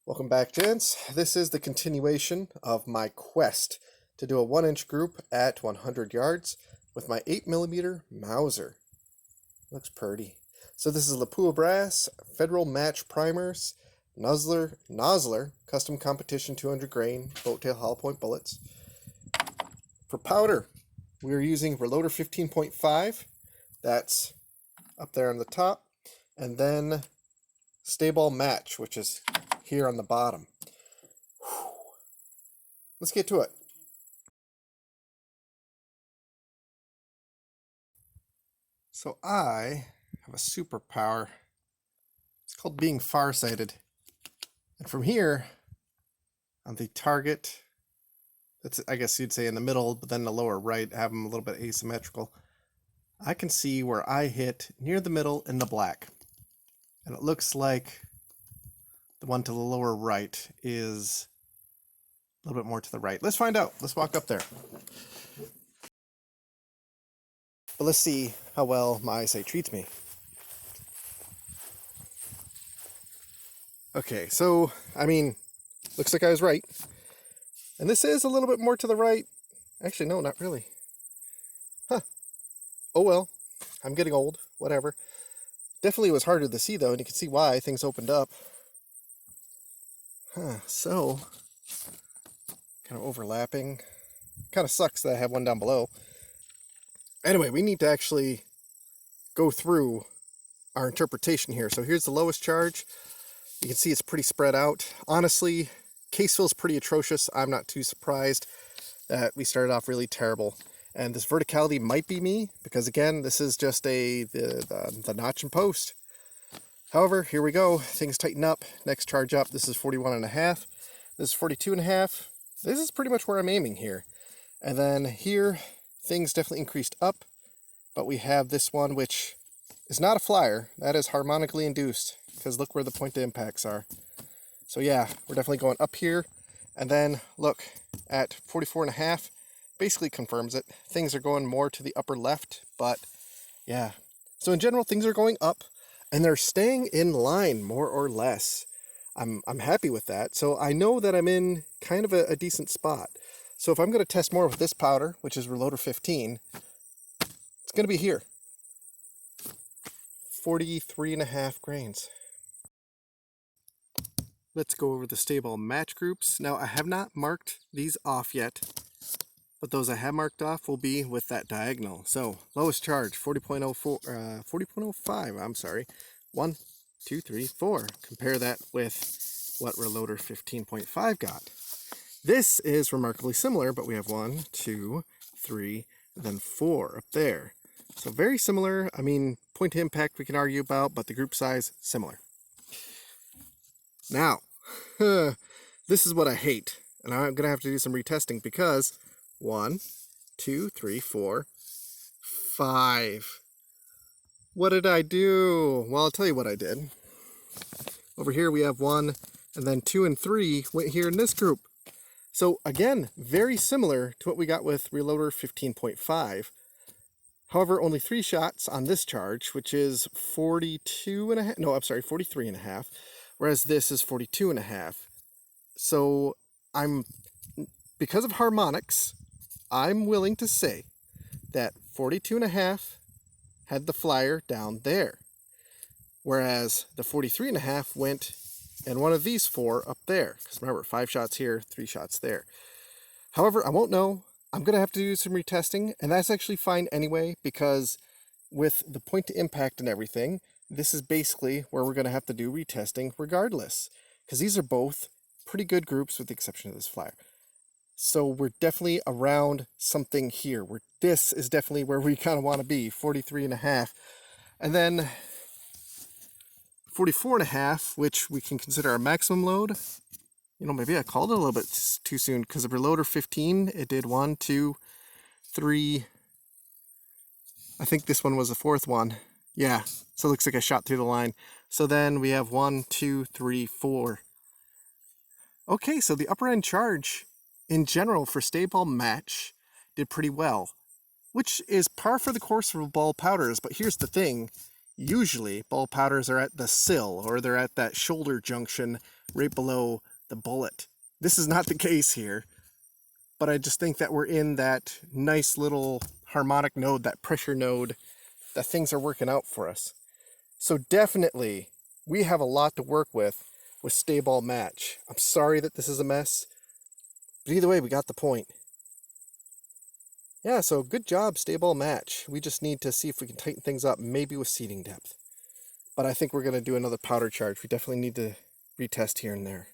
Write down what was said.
Welcome back, gents. This is the continuation of my quest to do a 1-inch group at 100 yards with my 8mm Mauser. Looks pretty. So this is Lapua Brass, Federal Match Primers, Nosler, Custom Competition 200 grain, boat tail hollow point bullets. For powder, we are using Reloder 15.5. That's up there on the top. And then Staball Match, which is here on the bottom. Whew. Let's get to it. So I have a superpower. It's called being farsighted. And from here, on the target, that's, I guess you'd say in the middle, but then the lower right, have them a little bit asymmetrical. I can see where I hit near the middle in the black. And it looks like the one to the lower right is a little bit more to the right. Let's find out. Let's walk up there. But let's see how well my eyesight treats me. Okay, so, I mean, looks like I was right. And this is a little bit more to the right. Actually, no, not really. Huh. Oh well, I'm getting old. Whatever. Definitely was harder to see, though, and you can see why things opened up. So, kind of overlapping. Kind of sucks that I have one down below. Anyway, we need to actually go through our interpretation here. So here's the lowest charge. You can see it's pretty spread out. Honestly, case feel is pretty atrocious. I'm not too surprised that we started off really terrible. And this verticality might be me, because again, this is just the notch and post. However, here we go. Things tighten up. Next charge up. This is 41.5. This is 42.5. This is pretty much where I'm aiming here. And then here, things definitely increased up. But we have this one, which is not a flyer. That is harmonically induced, because look where the point of impacts are. So yeah, we're definitely going up here. And then look at 44.5. Basically confirms it. Things are going more to the upper left, but yeah. So in general, things are going up. And they're staying in line, more or less. I'm happy with that. So I know that I'm in kind of a decent spot. So if I'm going to test more with this powder, which is Reloder 15, it's going to be here. 43.5 grains. Let's go over the Staball match groups. Now I have not marked these off yet, but those I have marked off will be with that diagonal. So lowest charge, 40.05, I'm sorry. 1, 2, 3, 4. Compare that with what Reloder 15.5 got. This is remarkably similar, but we have 1, 2, 3, and then 4 up there. So very similar. I mean, point to impact we can argue about, but the group size, similar. Now, this is what I hate. And I'm going to have to do some retesting because 1, 2, 3, 4, 5. What did I do? Well, I'll tell you what I did. Over here we have 1, and then 2 and 3 went here in this group. So again, very similar to what we got with Reloder 15.5. However, only 3 shots on this charge, which is 42.5. No, I'm sorry, 43.5. Whereas this is 42.5. So because of harmonics, I'm willing to say that 42.5 had the flyer down there, whereas the 43.5 went in one of these 4 up there. Because remember, 5 shots here, 3 shots there. However, I won't know. I'm going to have to do some retesting, and that's actually fine anyway, because with the point to impact and everything, this is basically where we're going to have to do retesting regardless, because these are both pretty good groups with the exception of this flyer. So we're definitely around something here, where this is definitely where we kind of want to be, 43.5. And then 44.5, which we can consider our maximum load. You know, maybe I called it a little bit too soon, because of Reloder 15, it did 1, 2, 3. I think this one was the 4th one. Yeah, so it looks like I shot through the line. So then we have 1, 2, 3, 4. Okay, so the upper end charge in general for Staball match did pretty well, which is par for the course for ball powders. But here's the thing, Usually ball powders are at the sill, or they're at that shoulder junction right below the bullet. This is not the case here, but I just think that we're in that nice little harmonic node, that pressure node, that things are working out for us. So definitely, we have a lot to work with Staball match. I'm sorry that this is a mess, but either way, we got the point. Yeah, so good job, Staball match. We just need to see if we can tighten things up, maybe with seating depth. But I think we're going to do another powder charge. We definitely need to retest here and there.